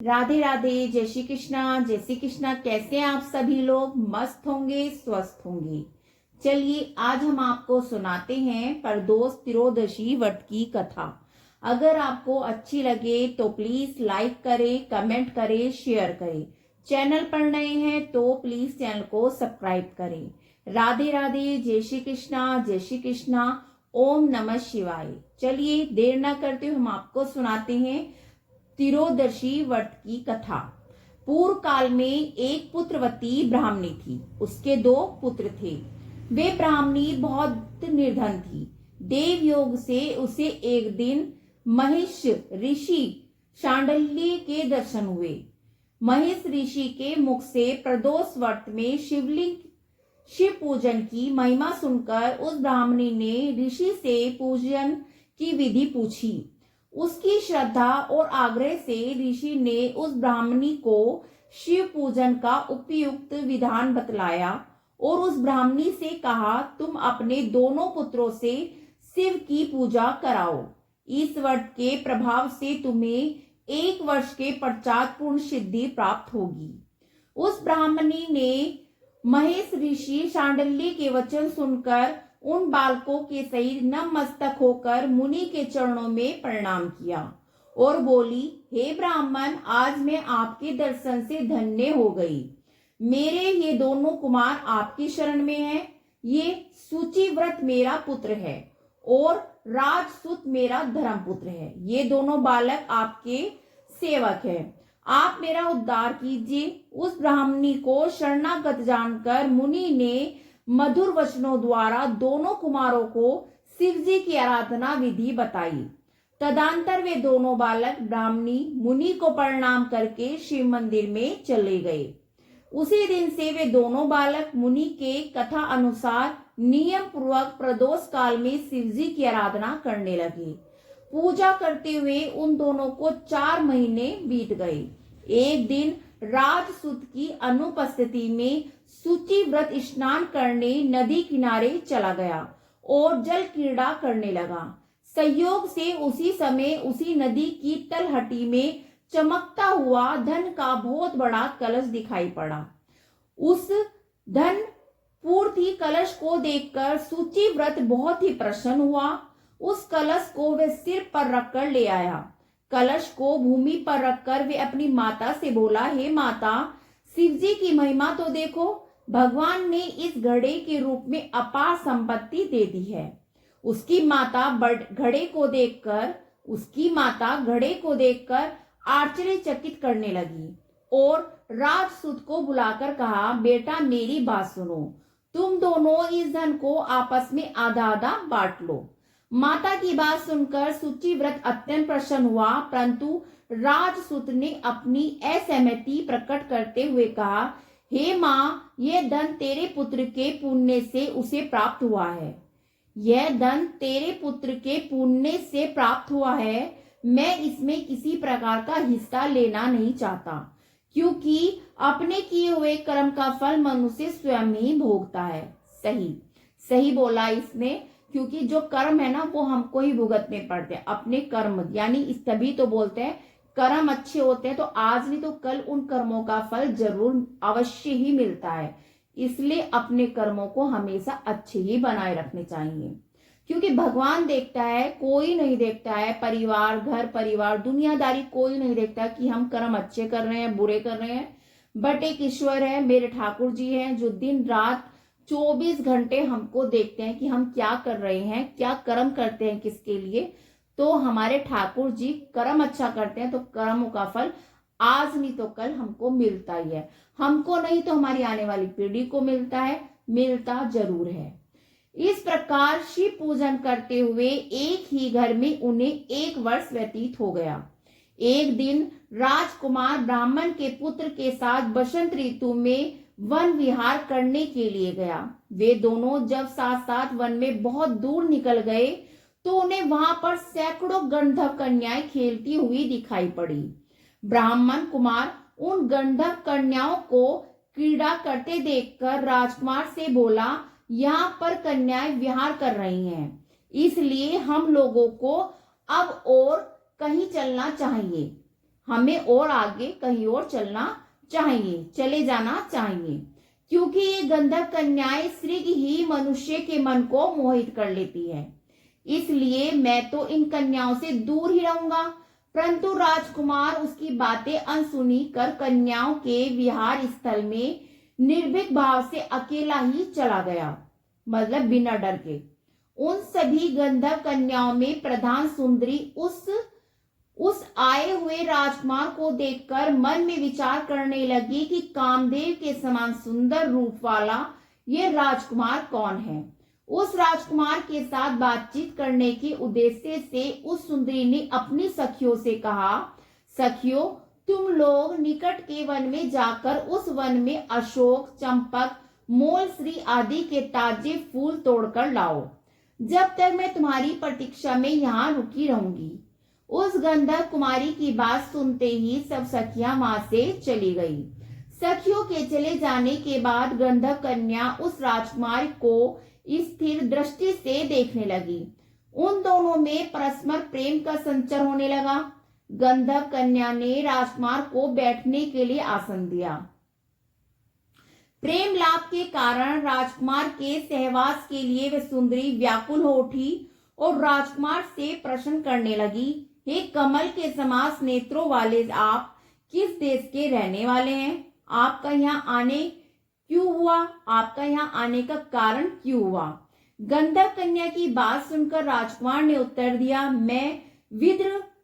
राधे राधे, जय श्री कृष्णा। जय श्री कृष्णा। कैसे हैं आप सभी लोग? मस्त होंगे, स्वस्थ होंगे। चलिए आज हम आपको सुनाते हैं प्रदोष त्रयोदशी व्रत की कथा। अगर आपको अच्छी लगे तो प्लीज लाइक करें, कमेंट करें, शेयर करें। चैनल पर नए हैं तो प्लीज चैनल को सब्सक्राइब करें। राधे राधे, जय श्री कृष्णा, जय श्री कृष्णा। ओम नमः शिवाय। चलिए देर न करते हम आपको सुनाते हैं त्रयोदशी व्रत की कथा। पूर्व काल में एक पुत्रवती ब्राह्मणी थी। उसके 2 पुत्र थे। वे ब्राह्मणी बहुत निर्धन थी। देव योग से उसे एक दिन महेश ऋषि शांडिल्य के दर्शन हुए। महेश ऋषि के मुख से प्रदोष व्रत में शिव पूजन की महिमा सुनकर उस ब्राह्मणी ने ऋषि से पूजन की विधि पूछी। उसकी श्रद्धा और आग्रह से ऋषि ने उस ब्राह्मणी को शिव पूजन का उपयुक्त विधान बतलाया और उस ब्राह्मणी से कहा, तुम अपने दोनों पुत्रों से शिव की पूजा कराओ। इस व्रत के प्रभाव से तुम्हें 1 वर्ष के पश्चात पूर्ण सिद्धि प्राप्त होगी। उस ब्राह्मणी ने महेश ऋषि शांडिल्य के वचन सुनकर उन बालकों के सहित नतमस्तक होकर मुनि के चरणों में प्रणाम किया और बोली, हे ब्राह्मण, आज मैं आपके दर्शन से धन्य हो गई। मेरे ये दोनों कुमार आपकी शरण में हैं। ये सूचिव्रत मेरा पुत्र है और राजसुत मेरा धर्मपुत्र है। ये दोनों बालक आपके सेवक हैं। आप मेरा उद्धार कीजिए। उस ब्राह्मणी को शरणागत जानकर मुनि ने मधुर वचनों द्वारा दोनों कुमारों को शिव जी की आराधना विधि बताई। तदंतर वे दोनों बालक ब्राह्मणी मुनि को प्रणाम करके शिव मंदिर में चले गए। उसी दिन से वे दोनों बालक मुनि के कथा अनुसार नियम पूर्वक प्रदोष काल में शिव जी की आराधना करने लगे। पूजा करते हुए उन दोनों को 4 महीने बीत गए। एक दिन राजसुत की अनुपस्थिति में सूची व्रत स्नान करने नदी किनारे चला गया और जल क्रीड़ा करने लगा। संयोग से उसी समय उसी नदी की तलहटी में चमकता हुआ धन का बहुत बड़ा कलश दिखाई पड़ा। उस धन पूर्ति कलश को देखकर सूची व्रत बहुत ही प्रसन्न हुआ। उस कलश को वे सिर पर रखकर ले आया। कलश को भूमि पर रखकर वे अपनी माता से बोला, हे माता, शिव जी की महिमा तो देखो। भगवान ने इस घड़े के रूप में अपार संपत्ति दे दी है। उसकी माता घड़े को देखकर आश्चर्यचकित करने लगी और राजसुत को बुलाकर कहा, बेटा मेरी बात सुनो। तुम दोनों इस धन को आपस में आधा आधा बांट लो। माता की बात सुनकर सूचिव्रत अत्यंत प्रसन्न हुआ, परंतु राजसुत ने अपनी असहमति प्रकट करते हुए कहा, हे माँ, यह धन तेरे पुत्र के पुण्य से उसे प्राप्त हुआ है। यह धन तेरे पुत्र के पुण्य से प्राप्त हुआ है। मैं इसमें किसी प्रकार का हिस्सा लेना नहीं चाहता, क्योंकि अपने किए हुए कर्म का फल मनुष्य स्वयं ही भोगता है। सही बोला इसने, क्योंकि जो कर्म है ना वो हमको ही भुगतने पड़ते हैं। अपने कर्म यानी इस तभी तो बोलते हैं कर्म अच्छे होते हैं तो आज नहीं तो कल उन कर्मों का फल जरूर अवश्य ही मिलता है। इसलिए अपने कर्मों को हमेशा अच्छे ही बनाए रखने चाहिए, क्योंकि भगवान देखता है, कोई नहीं देखता है। परिवार, घर परिवार, दुनियादारी कोई नहीं देखता कि हम कर्म अच्छे कर रहे हैं बुरे कर रहे हैं। बट एक ईश्वर है, मेरे ठाकुर जी हैं, जो दिन रात 24 घंटे हमको देखते हैं कि हम क्या कर रहे हैं, क्या कर्म करते हैं, किसके लिए। तो हमारे ठाकुर जी कर्म अच्छा करते हैं तो कर्मों का फल आज नहीं तो कल हमको मिलता ही है। हमको नहीं तो हमारी आने वाली पीढ़ी को मिलता है, मिलता जरूर है। इस प्रकार शिव पूजन करते हुए एक ही घर में उन्हें 1 वर्ष व्यतीत हो गया। एक दिन राजकुमार ब्राह्मण के पुत्र के साथ बसंत ऋतु में वन विहार करने के लिए गया। वे दोनों जब साथ साथ वन में बहुत दूर निकल गए तो उन्हें वहां पर सैकड़ों गंधर्व कन्याएं खेलती हुई दिखाई पड़ी। ब्राह्मण कुमार उन गंधर्व कन्याओं को क्रीड़ा करते देखकर राजकुमार से बोला, यहाँ पर कन्याएं विहार कर रही हैं, इसलिए हम लोगों को अब और कहीं चलना चाहिए। हमें और आगे कहीं और चले जाना चाहिए, क्योंकि ये गंधर्व कन्याएं शीघ्र ही मनुष्य के मन को मोहित कर लेती है। इसलिए मैं तो इन कन्याओं से दूर ही रहूंगा। परंतु राजकुमार उसकी बातें अनसुनी कर कन्याओं के विहार स्थल में निर्भीक भाव से अकेला ही चला गया, मतलब बिना डर के। उन सभी गंधर्व कन्याओं में प्रधान सुंदरी उस आए हुए राजकुमार को देखकर मन में विचार करने लगी कि कामदेव के समान सुंदर रूप वाला ये राजकुमार कौन है। उस राजकुमार के साथ बातचीत करने के उद्देश्य से उस सुंदरी ने अपनी सखियों से कहा, सखियों, तुम लोग निकट के वन में जाकर उस वन में अशोक, चंपक, मोलश्री आदि के ताजे फूल तोड़कर लाओ। जब तक मैं तुम्हारी प्रतीक्षा में यहाँ रुकी रहूंगी। उस गंधर्व कुमारी की बात सुनते ही सब सखियां वहां से चली गई। सखियों के चले जाने के बाद गंधर्व कन्या उस राजकुमार को स्थिर दृष्टि से देखने लगी। उन दोनों में परस्पर प्रेम का संचार होने लगा। गंधर्व कन्या ने राजकुमार को बैठने के लिए आसन दिया। प्रेम लाभ के कारण राजकुमार के सहवास के लिए वह सुंदरी व्याकुल हो उठी और राजकुमार से प्रश्न करने लगी, हे कमल के समास नेत्रों वाले आप किस देश के रहने वाले हैं? आपका यहाँ आने क्यों हुआ? आपका यहाँ आने का कारण क्यों हुआ? गंधर्व कन्या की बात सुनकर राजकुमार ने उत्तर दिया, मैं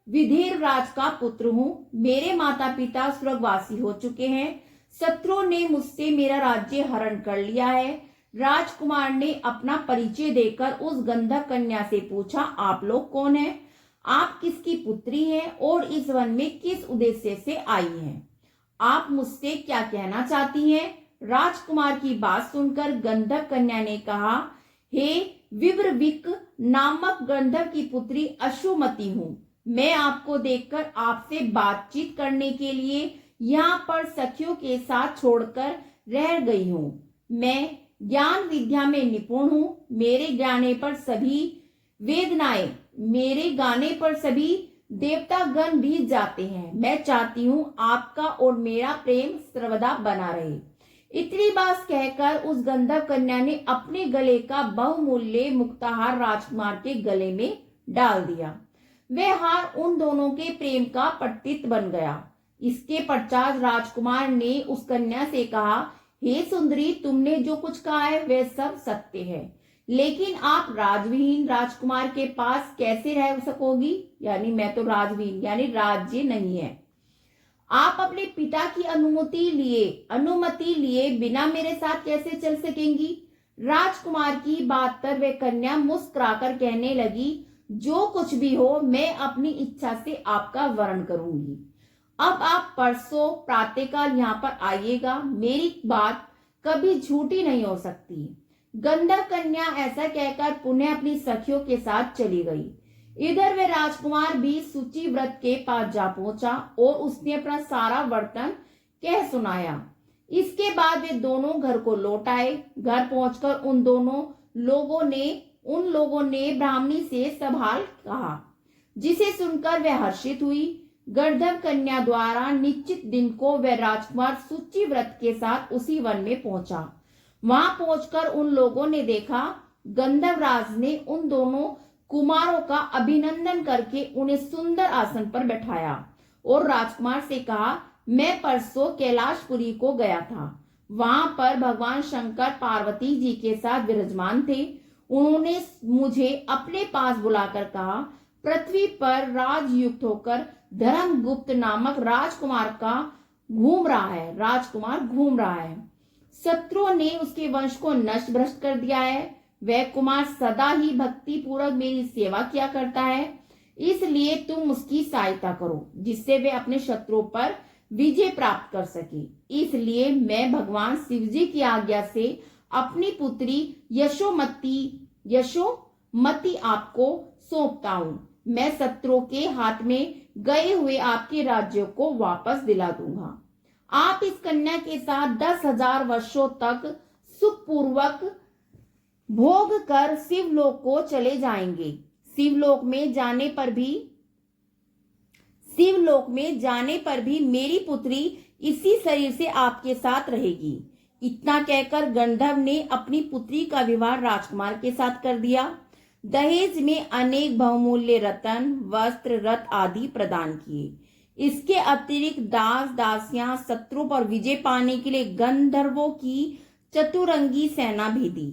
विधिर राज का पुत्र हूँ। मेरे माता पिता स्वर्गवासी हो चुके हैं। शत्रुओं ने मुझसे मेरा राज्य हरण कर लिया है। राजकुमार ने अपना परिचय देकर उस गंधर्व कन्या से पूछा, आप लोग कौन हैं? आप किसकी पुत्री हैं और इस वन में किस उद्देश्य से आई हैं? आप मुझसे क्या कहना चाहती हैं? राजकुमार की बात सुनकर गंधर्व कन्या ने कहा, हे विव्रविक नामक गंधर्व की पुत्री अश्वमती हूँ। मैं आपको देखकर आपसे बातचीत करने के लिए यहाँ पर सखियों के साथ छोड़कर रह गई हूँ। मैं ज्ञान विद्या में निपुण हूँ। मेरे गाने पर सभी देवता गण भी जाते हैं। मैं चाहती हूँ आपका और मेरा प्रेम सर्वदा बना रहे। इतनी बात कहकर उस गंधर्व कन्या ने अपने गले का बहुमूल्य मुक्ताहार राजकुमार के गले में डाल दिया। वह हार उन दोनों के प्रेम का प्रतीक बन गया। इसके पश्चात राजकुमार ने उस कन्या से कहा, हे सुंदरी, तुमने जो कुछ कहा है वह सब सत्य है, लेकिन आप राजविहीन राजकुमार के पास कैसे रह सकोगी? यानी मैं तो राजविहीन, यानी राज्य नहीं है। आप अपने पिता की अनुमति लिए बिना मेरे साथ कैसे चल सकेंगी? राजकुमार की बात पर वह कन्या मुस्कुराकर कहने लगी, जो कुछ भी हो मैं अपनी इच्छा से आपका वरण करूंगी। अब आप परसों प्रातःकाल यहाँ पर आइएगा। मेरी बात कभी झूठी नहीं हो सकती। गंधर्व कन्या ऐसा कहकर पुनः अपनी सखियों के साथ चली गई। इधर वे राजकुमार भी सूची व्रत के पास जा पहुंचा और उसने अपना सारा वर्तन कह सुनाया। इसके बाद वे दोनों घर को लौट आए। घर पहुंचकर उन लोगों ने ब्राह्मणी से सब हाल कहा, जिसे सुनकर वह हर्षित हुई। गंधर्व कन्या द्वारा निश्चित दिन को वह राजकुमार सूची व्रत के साथ उसी वन में पहुंचा। वहां पहुंचकर उन लोगों ने देखा, गंधर्वराज ने उन दोनों कुमारों का अभिनंदन करके उन्हें सुंदर आसन पर बैठाया और राजकुमार से कहा, मैं परसों कैलाशपुरी को गया था। वहां पर भगवान शंकर पार्वती जी के साथ विराजमान थे। उन्होंने मुझे अपने पास बुलाकर कहा, पृथ्वी पर राजयुक्त होकर धर्मगुप्त नामक राजकुमार घूम रहा है। शत्रुओं ने उसके वंश को नष्ट भ्रष्ट कर दिया है। वह कुमार सदा ही भक्ति पूर्वक मेरी सेवा किया करता है। इसलिए तुम उसकी सहायता करो, जिससे वे अपने शत्रुओं पर विजय प्राप्त कर सके। इसलिए मैं भगवान शिव जी की आज्ञा से अपनी पुत्री यशोमती आपको सौंपता हूँ। मैं शत्रुओं के हाथ में गए हुए आपके राज्यों को वापस दिला दूंगा। आप इस कन्या के साथ 10,000 वर्षों तक सुखपूर्वक भोग कर शिवलोक को चले जाएंगे। शिवलोक में जाने पर भी शिवलोक में जाने पर भी मेरी पुत्री इसी शरीर से आपके साथ रहेगी। इतना कहकर गंधर्व ने अपनी पुत्री का विवाह राजकुमार के साथ कर दिया। दहेज में अनेक बहुमूल्य रत्न, वस्त्र, रथ आदि प्रदान किए। इसके अतिरिक्त दास दासियां शत्रु पर विजय पाने के लिए गंधर्वों की चतुरंगी सेना भी दी।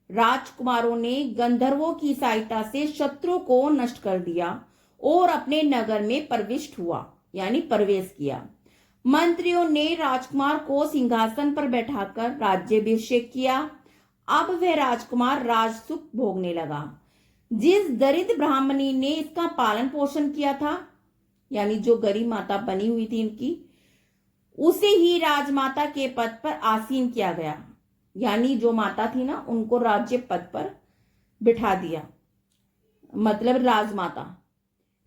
राजकुमारों ने गंधर्वों की सहायता से शत्रु को नष्ट कर दिया और अपने नगर में प्रविष्ट हुआ, यानी प्रवेश किया। मंत्रियों ने राजकुमार को सिंहासन पर बैठाकर राज्याभिषेक किया। अब वह राजकुमार राजसुख भोगने लगा। जिस दरिद्र ब्राह्मणी ने इसका पालन पोषण किया था, यानी जो गरीब माता बनी हुई थी इनकी, उसे ही राजमाता के पद पर आसीन किया गया। यानी जो माता थी ना, उनको राज्य पद पर बिठा दिया, मतलब राजमाता।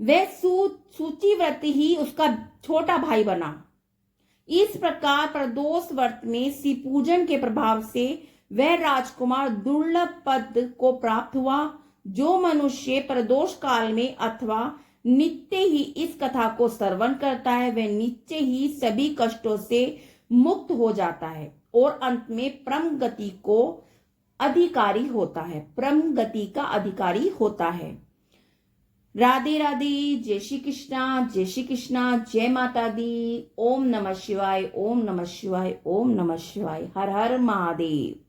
वह सूचिव्रत ही उसका छोटा भाई बना। इस प्रकार प्रदोष व्रत में शिव पूजन के प्रभाव से वह राजकुमार दुर्लभ पद को प्राप्त हुआ। जो मनुष्य प्रदोष काल में अथवा नित्य ही इस कथा को श्रवण करता है, वह नित्य ही सभी कष्टों से मुक्त हो जाता है और अंत में परम गति को अधिकारी होता है, परम गति का अधिकारी होता है। राधे राधे, जय श्री कृष्णा, जय श्री कृष्णा, जय माता दी। ओम नमः शिवाय, ओम नमः शिवाय, ओम नमः शिवाय। हर हर महादेव।